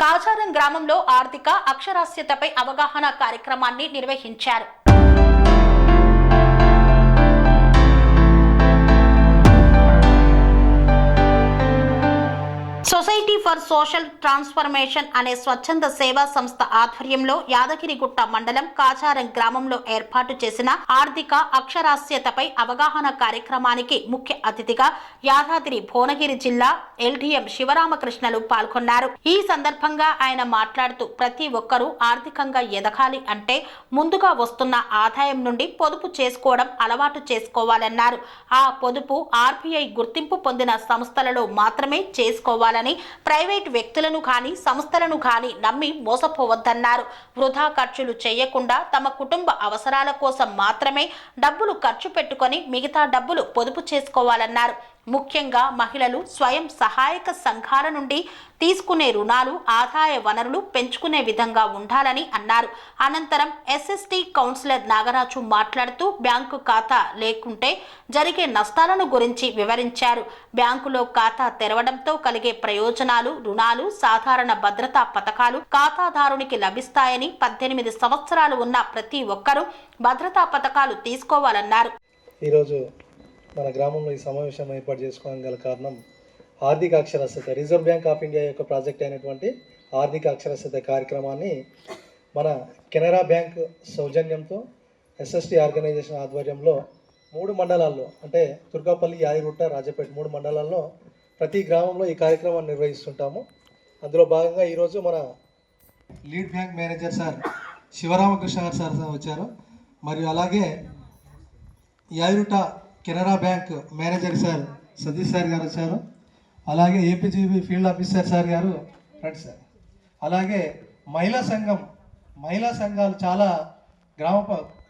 కాచారం గ్రామంలో ఆర్థిక అక్షరాస్యతపై అవగాహన కార్యక్రమాన్ని నిర్వహించారు. సొసైటీ ఫర్ సోషల్ ట్రాన్స్ఫర్మేషన్ అనే స్వచ్ఛంద సేవా సంస్థ ఆధ్వర్యంలో యాదగిరిగుట్ట మండలం కాచారం గ్రామంలో ఏర్పాటు చేసిన ఆర్థిక అక్షరాస్యతపై అవగాహన కార్యక్రమానికి ముఖ్య అతిథిగా యాదాద్రి భువనగిరి జిల్లా ఎల్డీఎం శివరామకృష్ణలు పాల్గొన్నారు. ఈ సందర్భంగా ఆయన మాట్లాడుతూ ప్రతి ఒక్కరూ ఆర్థికంగా ఎదగాలి అంటే ముందుగా వస్తున్న ఆదాయం నుండి పొదుపు చేసుకోవడం అలవాటు చేసుకోవాలన్నారు. ఆ పొదుపు ఆర్బీఐ గుర్తింపు పొందిన సంస్థలలో మాత్రమే చేసుకోవాలని, ప్రైవేట్ వ్యక్తులను కానీ సంస్థలను కానీ నమ్మి మోసపోవద్దన్నారు. వృధా ఖర్చులు చేయకుండా తమ కుటుంబ అవసరాల కోసం మాత్రమే డబ్బులు ఖర్చు పెట్టుకొని మిగతా డబ్బులు పొదుపు చేసుకోవాలన్నారు. ముఖ్యంగా మహిళలు స్వయం సహాయక సంఘాల నుండి తీసుకునే రుణాలు ఆదాయ వనరులు పెంచుకునే విధంగా ఉండాలని అన్నారు. అనంతరం ఎస్ఎస్టీ కౌన్సిలర్ నాగరాజు మాట్లాడుతూ బ్యాంకు ఖాతా లేకుంటే జరిగే నష్టాలను గురించి వివరించారు. బ్యాంకులో ఖాతా తెరవడంతో కలిగే ప్రయోజనాలు, రుణాలు, సాధారణ భద్రతా పథకాలు ఖాతాదారునికి లభిస్తాయని, 18 సంవత్సరాలు ఉన్న ప్రతి ఒక్కరూ భద్రతా పథకాలు తీసుకోవాలన్నారు. ఈరోజు మన గ్రామంలో ఈ సమావేశం ఏర్పాటు చేసుకోవడానికి గల కారణం ఆర్థిక అక్షరాస్యత, రిజర్వ్ బ్యాంక్ ఆఫ్ ఇండియా యొక్క ప్రాజెక్ట్ అయినటువంటి ఆర్థిక అక్షరాస్యత కార్యక్రమాన్ని మన కెనరా బ్యాంక్ సౌజన్యంతో ఎస్ఎస్టీ ఆర్గనైజేషన్ ఆధ్వర్యంలో 3 మండలాల్లో అంటే తుర్కాపల్లి, యాదగిరిగుట్ట, రాజపేట 3 మండలాల్లో ప్రతి గ్రామంలో ఈ కార్యక్రమాన్ని నిర్వహిస్తుంటాము. అందులో భాగంగా ఈరోజు మన lead bank manager sir Sivaramakrishna గారు సార్ వచ్చారు. మరియు అలాగే Yadagirigutta Canara bank manager sir Satish sir గారు వచ్చారు. అలాగే ఏపీజీబీ ఫీల్డ్ ఆఫీసర్ సార్ గారు రండి సార్. అలాగే మహిళా సంఘాలు చాలా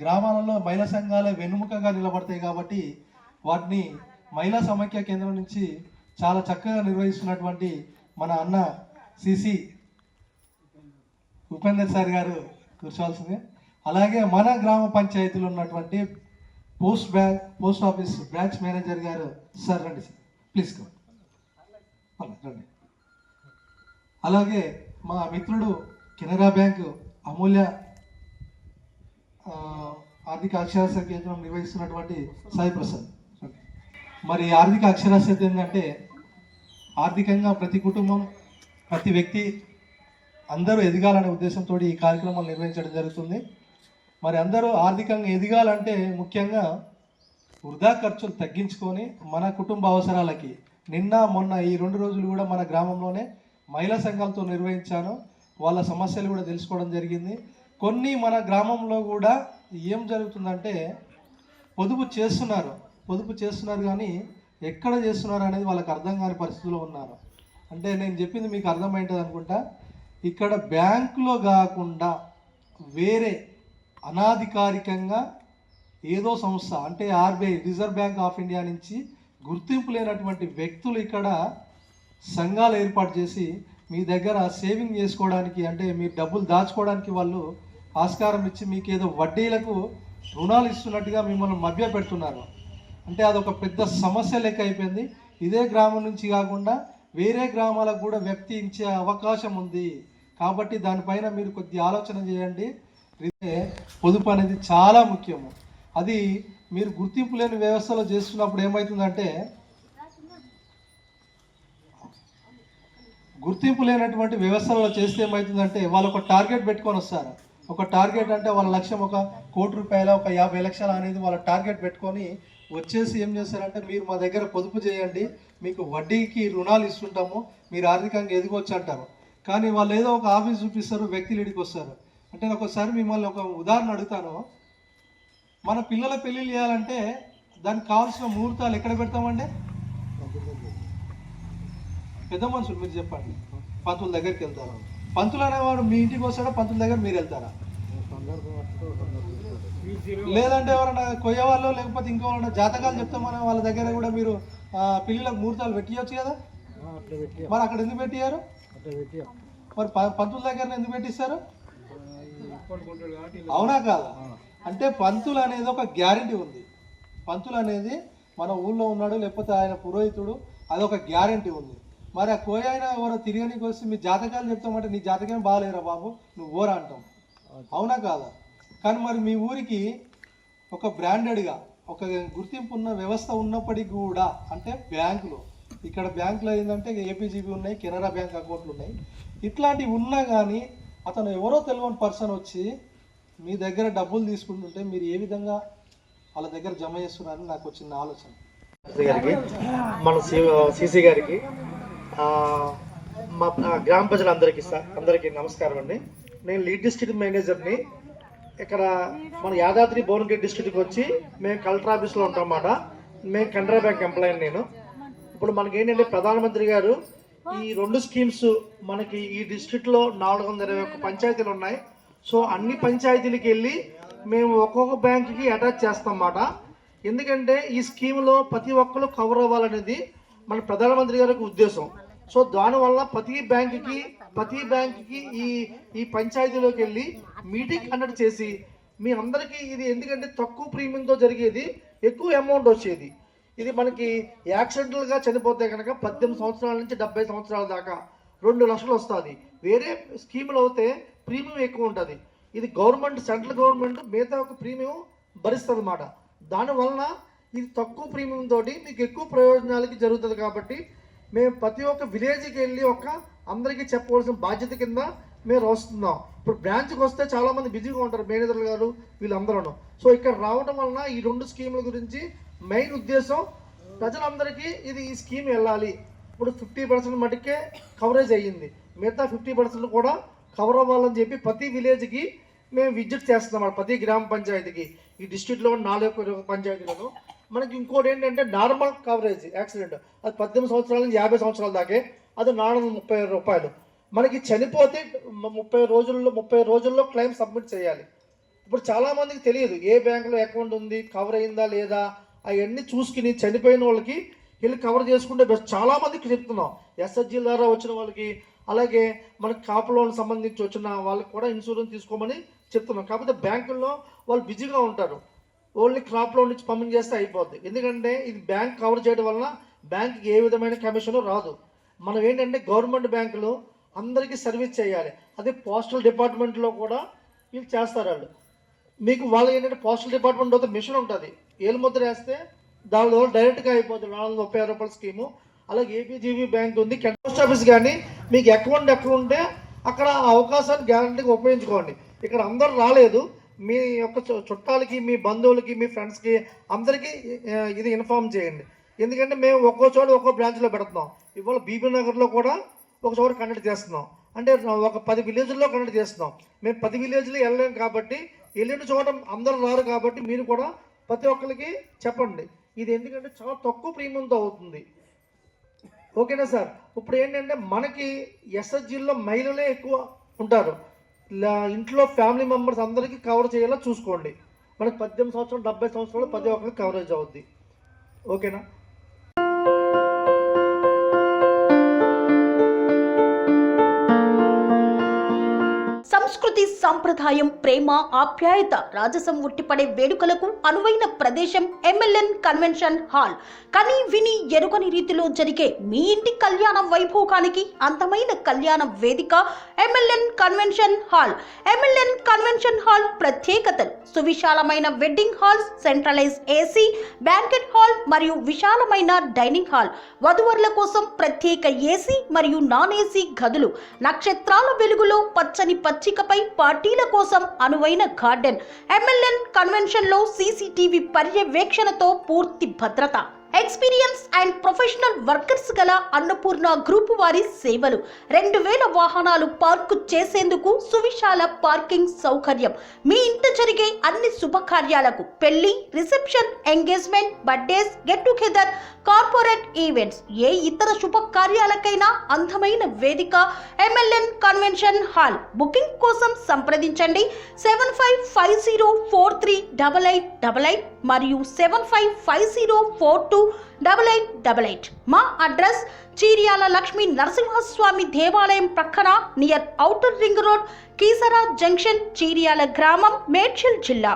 గ్రామాలలో మహిళా సంఘాలే వెన్నుముకగా నిలబడతాయి కాబట్టి వాటిని మహిళా సమైక్య కేంద్రం నుంచి చాలా చక్కగా నిర్వహిస్తున్నటువంటి మన అన్న సిసి ఉపేందర్ సార్ గారు కూర్చోవాల్సిందే. అలాగే మన గ్రామ పంచాయతీలో ఉన్నటువంటి పోస్ట్ ఆఫీస్ బ్రాంచ్ మేనేజర్ గారు సార్ రండి సార్, ప్లీజ్ రండి. అలాగే మా మిత్రుడు కెనరా బ్యాంకు అమూల్య ఆర్థిక అక్షరాస్యత కేంద్రం నిర్వహిస్తున్నటువంటి సాయి ప్రసాద్. మరి ఆర్థిక అక్షరాస్యత ఏంటంటే ఆర్థికంగా ప్రతి కుటుంబం, ప్రతి వ్యక్తి అందరూ ఎదగాలనే ఉద్దేశంతో ఈ కార్యక్రమాలు నిర్వహించడం జరుగుతుంది. మరి అందరూ ఆర్థికంగా ఎదగాలంటే ముఖ్యంగా వృధా ఖర్చులు తగ్గించుకొని మన కుటుంబ అవసరాలకి మొన్న ఈ 2 రోజులు కూడా మన గ్రామంలోనే మహిళా సంఘాలతో నిర్వహించాను. వాళ్ళ సమస్యలు కూడా తెలుసుకోవడం జరిగింది. కొన్ని మన గ్రామంలో కూడా ఏం జరుగుతుందంటే పొదుపు చేస్తున్నారు కానీ ఎక్కడ చేస్తున్నారు అనేది వాళ్ళకి అర్థం కాని పరిస్థితిలో ఉన్నారు. అంటే నేను చెప్పింది మీకు అర్థమైంటుంది అనుకుంటా. ఇక్కడ బ్యాంకులో కాకుండా వేరే అనాధికారికంగా ఏదో సంస్థ అంటే RBI reserve bank of India నుంచి గుర్తింపు లేనటువంటి వ్యక్తులు ఇక్కడ సంఘాలు ఏర్పాటు చేసి మీ దగ్గర సేవింగ్ చేసుకోవడానికి అంటే మీ డబ్బులు దాచుకోవడానికి వాళ్ళు ఆస్కారం ఇచ్చి మీకు ఏదో వడ్డీలకు రుణాలు ఇస్తున్నట్టుగా మిమ్మల్ని మభ్య పెడుతున్నారు. అంటే అదొక పెద్ద సమస్య లెక్క అయిపోయింది. ఇదే గ్రామం నుంచి కాకుండా వేరే గ్రామాలకు కూడా వ్యక్తి ఇచ్చే అవకాశం ఉంది. కాబట్టి దానిపైన మీరు కొద్ది ఆలోచన చేయండి. పొదుపు అనేది చాలా ముఖ్యము. అది మీరు గుర్తింపు లేని వ్యవస్థలో చేస్తున్నప్పుడు ఏమవుతుందంటే గుర్తింపు లేనటువంటి వ్యవస్థలలో చేస్తే ఏమవుతుందంటే వాళ్ళు ఒక టార్గెట్ పెట్టుకొని వస్తారు. ఒక టార్గెట్ అంటే వాళ్ళ లక్ష్యం 1 కోటి రూపాయల 50 లక్షల అనేది వాళ్ళ టార్గెట్ పెట్టుకొని వచ్చేసి ఏం చేస్తారంటే మీరు మా దగ్గర పొదుపు చేయండి, మీకు వడ్డీకి రుణాలు ఇస్తుంటాము, మీరు ఆర్థికంగా ఎదగవచ్చు అంటారు. కానీ వాళ్ళు ఏదో ఒక ఆఫీస్ చూపిస్తారు, వ్యక్తులు ఇడికి వస్తారు. అంటే ఒకసారి మిమ్మల్ని ఒక ఉదాహరణ అడుగుతాను. మన పిల్లల పెళ్ళిళ్ళు చేయాలంటే దానికి కావాల్సిన ముహూర్తాలు ఎక్కడ పెడతామంటే పెద్ద మనుషులు మీరు చెప్పండి, పంతుల దగ్గరికి వెళ్తారు. పంతులు అనేవాడు మీ ఇంటికి వస్తాడా, పంతుల దగ్గర మీరు వెళ్తారా? లేదంటే ఎవరైనా కొయ్యవాళ్ళు లేకపోతే ఇంకోవాలన్నా జాతకాలు చెప్తామని వాళ్ళ దగ్గర కూడా మీరు పిల్లలకు ముహూర్తాలు పెట్టియచ్చు కదా. మరి అక్కడ ఎందుకు పెట్టియారు? మరి పంతుల దగ్గర ఎందుకు పెట్టిస్తారు? అవునా కాదా? అంటే పంతులు అనేది ఒక గ్యారెంటీ ఉంది. పంతులు అనేది మన ఊళ్ళో ఉన్నాడు లేకపోతే ఆయన పురోహితుడు, అదొక గ్యారెంటీ ఉంది. మరి ఆ కోయ అయినా ఎవరో తిరగనికి వస్తే మీ జాతకాలు చెప్తామంటే నీ జాతకం బాగాలేరా బాబు నువ్వు ఓరా అంటాం, అవునా కాదా? కానీ మరి మీ ఊరికి ఒక బ్రాండెడ్గా ఒక గుర్తింపు ఉన్న వ్యవస్థ ఉన్నప్పటికీ కూడా, అంటే బ్యాంకులో ఇక్కడ బ్యాంకులో ఏంటంటే ఏపీజీబీ ఉన్నాయి, కెనరా బ్యాంక్ అకౌంట్లు ఉన్నాయి, ఇట్లాంటివి ఉన్నా కానీ అతను ఎవరో తెలియని పర్సన్ వచ్చి మీ దగ్గర డబ్బులు తీసుకుంటుంటే మీరు ఏ విధంగా వాళ్ళ దగ్గర జమ చేస్తున్నారని నాకు వచ్చిన ఆలోచన. గారికి మన సిసి గారికి మా గ్రామ ప్రజలందరికీ అందరికీ నమస్కారం అండి. నేను లీడ్ డిస్ట్రిక్ట్ మేనేజర్ని. ఇక్కడ మన యాదాద్రి భువనగిరి డిస్ట్రిక్ట్కి వచ్చి మేము కలెక్టర్ ఆఫీస్లో ఉంటాం అన్నమాట. మేము కెనరా బ్యాంక్ ఎంప్లాయీ. నేను ఇప్పుడు మనకి ఏంటంటే ప్రధానమంత్రి గారు ఈ 2 స్కీమ్స్ మనకి ఈ డిస్ట్రిక్ట్లో 421 పంచాయతీలు ఉన్నాయి. సో అన్ని పంచాయతీలకి వెళ్ళి మేము ఒక్కొక్క బ్యాంకుకి అటాచ్ చేస్తాం అన్నమాట. ఎందుకంటే ఈ స్కీమ్లో ప్రతి ఒక్కరు కవర్ అవ్వాలనేది మన ప్రధానమంత్రి గారికి ఉద్దేశం. సో దానివల్ల ప్రతి బ్యాంకుకి ఈ పంచాయతీలోకి వెళ్ళి మీటింగ్ కండక్ట్ చేసి మీ అందరికీ ఇది ఎందుకంటే తక్కువ ప్రీమియంతో జరిగేది, ఎక్కువ అమౌంట్ వచ్చేది. ఇది మనకి యాక్సిడెంటల్గా చనిపోతే కనుక 18 సంవత్సరాల నుంచి 70 సంవత్సరాల దాకా 2 లక్షలు వస్తుంది. వేరే స్కీములు అయితే ప్రీమియం ఎక్కువ ఉంటుంది. ఇది గవర్నమెంట్, సెంట్రల్ గవర్నమెంట్ మిగతా ఒక ప్రీమియం భరిస్తుంది అన్నమాట. దానివలన ఇది తక్కువ ప్రీమియం తోటి మీకు ఎక్కువ ప్రయోజనాలకి జరుగుతుంది. కాబట్టి మేము ప్రతి ఒక్క విలేజ్కి వెళ్ళి అందరికీ చెప్పవలసిన బాధ్యత కింద మేము వస్తున్నాం. ఇప్పుడు బ్రాంచ్కి వస్తే చాలామంది బిజీగా ఉంటారు, మేనేజర్లు గారు వీళ్ళందరూ. సో ఇక్కడ రావడం వలన ఈ 2 స్కీముల గురించి మెయిన్ ఉద్దేశం ప్రజలందరికీ ఈ స్కీమ్ వెళ్ళాలి. ఇప్పుడు 50% మటుకే కవరేజ్ అయ్యింది, మిగతా 50% కూడా కవర్ అవ్వాలని చెప్పి ప్రతి విలేజ్కి మేము విజిట్ చేస్తున్నాం. ప్రతి గ్రామ పంచాయతీకి ఈ డిస్ట్రిక్ట్లో 4 పంచాయతీలను. మనకి ఇంకోటి ఏంటంటే నార్మల్ కవరేజ్ యాక్సిడెంట్ అది 18 సంవత్సరాల నుంచి 50 సంవత్సరాల దాకే, అది 430 రూపాయలు. మనకి చనిపోతే 30 రోజుల్లో క్లెయిమ్ సబ్మిట్ చేయాలి. ఇప్పుడు చాలామందికి తెలియదు ఏ బ్యాంకులో అకౌంట్ ఉంది, కవర్ అయిందా లేదా, అవన్నీ చూసుకుని చనిపోయిన వాళ్ళకి వెళ్ళి కవర్ చేసుకుంటే బెస్ట్. చాలామందికి చెప్తున్నాం, ఎస్ఎస్జీ ద్వారా వచ్చిన వాళ్ళకి, అలాగే మనకి కాప్ లోన్ సంబంధించి వచ్చిన వాళ్ళకి కూడా ఇన్సూరెన్స్ తీసుకోమని చెప్తున్నాం. కాకపోతే బ్యాంకుల్లో వాళ్ళు బిజీగా ఉంటారు, ఓన్లీ క్రాప్ లోన్ నుంచి పంపిణీ చేస్తే అయిపోద్ది. ఎందుకంటే ఇది బ్యాంక్ కవర్ చేయడం వలన బ్యాంక్కి ఏ విధమైన కమిషన్ రాదు. మనం ఏంటంటే గవర్నమెంట్ బ్యాంకులు అందరికీ సర్వీస్ చేయాలి. అదే పోస్టల్ డిపార్ట్మెంట్లో కూడా వీళ్ళు చేస్తారు. మీకు వాళ్ళు ఏంటంటే పోస్టల్ డిపార్ట్మెంట్ అయితే మిషన్ ఉంటుంది, ఏలు ముద్ర వేస్తే దానిలో డైరెక్ట్గా అయిపోతుంది 430 రూపాయల స్కీము. అలాగే ఏపీజీబీ బ్యాంక్ ఉంది, పోస్ట్ ఆఫీస్. కానీ మీకు అకౌంట్ ఎక్కడ ఉంటే అక్కడ ఆ అవకాశాన్ని గ్యారంటీగా ఉపయోగించుకోండి. ఇక్కడ అందరూ రాలేదు, మీ యొక్క చుట్టాలకి, మీ బంధువులకి, మీ ఫ్రెండ్స్కి అందరికీ ఇది ఇన్ఫార్మ్ చేయండి. ఎందుకంటే మేము ఒక్కో చోట ఒక్కో బ్రాంచ్లో పెడుతున్నాం. ఇవాళ బీబీ నగర్లో కూడా ఒక చోట కండక్ట్ చేస్తున్నాం, అంటే ఒక 10 విలేజ్లో కండక్ట్ చేస్తున్నాం. మేము 10 విలేజ్లో వెళ్ళలేము కాబట్టి, వెళ్ళిన చోట అందరూ రారు కాబట్టి మీరు కూడా ప్రతి ఒక్కరికి చెప్పండి. ఇది ఎందుకంటే చాలా తక్కువ ప్రీమియంతో అవుతుంది. ఓకేనా సార్? ఇప్పుడు ఏంటంటే మనకి ఎస్ఎస్జీల్లో మహిళలే ఎక్కువ ఉంటారు, ఇంట్లో ఫ్యామిలీ మెంబర్స్ అందరికీ కవర్ చేయాలో చూసుకోండి. మనకి 18 సంవత్సరాలు 70 సంవత్సరాలు ప్రతి ఒక్కరికి కవరేజ్ అవుద్ది. ఓకేనా? సంస్కృతి, సంప్రదాయం, ప్రేమ, ఆప్యాయత, రాజసం ఉట్టిపడే వేడుకలకు అనువైన ప్రదేశం ఎంఎల్ఎన్ కన్వెన్షన్ హాల్. కని విని ఎరుగని రీతిలో జరిగే మీ ఇంటి కళ్యాణ వైభోగానికి అందమైన కళ్యాణ వేదిక MLN convention hall. MLN convention hall ప్రత్యేకతలు: సువిశాలమైన wedding halls, centralise AC banquet hall మరియు విశాలమైన డైనింగ్ హాల్, వధువరుల కోసం ప్రత్యేక ఏసీ మరియు నాన్ ఏసీ గదులు, నక్షత్రాల వెలుగులో పచ్చని పచ్చికపై పార్టీల కోసం అనువైన గార్డెన్. ఎంఎల్ఎన్ కన్వెన్షన్ లో సీసీటీవీ పర్యవేక్షణతో పూర్తి భద్రత. ఎక్స్పీరియన్స్ అండ్ ప్రొఫెషనల్ వర్కర్స్ గల అన్నపూర్ణ గ్రూప్ వారి సేవలు. 2000 వాహనాలు పార్కు చేసేందుకు సువిశాల పార్కింగ్ సౌకర్యం. మీ ఇంట జరిగే అన్ని శుభకార్యాలకు, పెళ్లి, reception, engagement, birthdays, get together, corporate events, ఏ ఇతర శుభకార్యాలకైనా అందమైన వేదిక ఎంఎల్ఎన్ కన్వెన్షన్ హాల్. బుకింగ్ కోసం సంప్రదించండి 7550438888 మరియు 7550428888. మా అడ్రస్ చీర్యాల లక్ష్మీ నరసింహస్వామి దేవాలయం ప్రక్కన, near outer ring road, Keesara junction, Cheeryal గ్రామం, మేడ్చల్ జిల్లా.